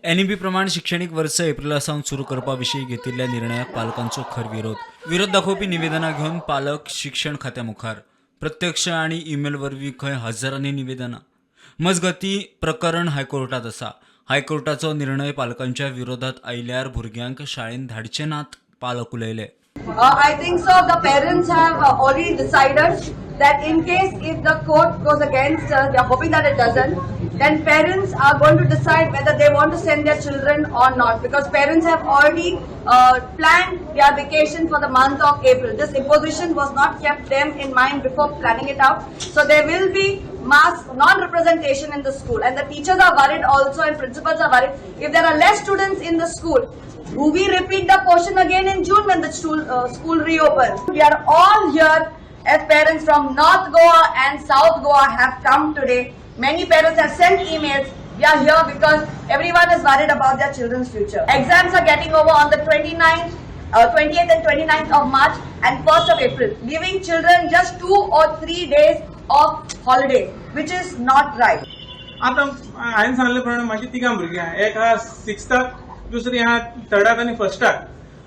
NEP प्रमाण शैक्षणिक वर्ष एप्रिलसावन सुरू करपा विशीं घेतिल्ल्या निर्णयाक पालकांचो खर विरोध दाखोवपी निवेदनां घेवन पालक शिक्षण खात्या मुखार प्रत्यक्ष आनी ईमेल वरवीं खंय हजारांनी निवेदनां मजगतीं प्रकरण हायकोर्टात आसा. हायकोर्टाचो निर्णय पालकांच्या विरोधात आयल्यार भुरग्यांक शाळेंत धाडचे नात, पालक उलयले. I think so. The parents have already decided that in case if the court goes against, they are hoping that it doesn't, then parents are going to decide whether they want to send their children or not, because parents have already planned their vacation for the month of April. This imposition was not kept them in mind before planning it out. So there will be mass non-representation in the school, and the teachers are worried also and principals are worried. If there are less students in the school, do we repeat the portion again in June when the school reopens? We are all here as parents from North Goa and South Goa have come today. Many parents have sent emails. We are here because everyone is worried about their children's future. Exams are getting over on the 29th, 28th and 29th of March and 1st of April, giving children just 2 or 3 days of holiday, which is not right. आता हांवें सांगले प्रमाणे म्हाजी तिगां भुरगीं आहा. एक आहा 6th, दुसरी आहा 3rd आनी 1st.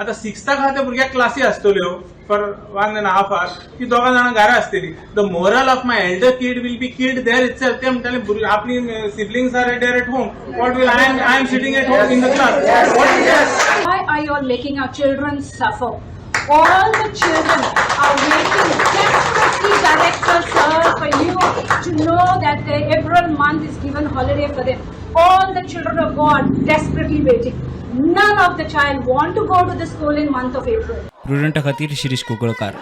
आता 6th हा त्या भुरग्याक क्लासी आसतल्यो फॉर 1.5 hours. ती दोगां जाणां घरा आसतली. The moral of my elder kid will be killed there itself. ते म्हणटाले आपली siblings are there at home. What will I am sitting at home in the class. Why are you all making our children suffer? All the children are waiting desperately, Director Sir, for you to know that the April month is given holiday for them. All the children of God desperately waiting. None of the child want to go to the school in month of April. प्रुडंटा खातीर शिरीष कुंकळकार.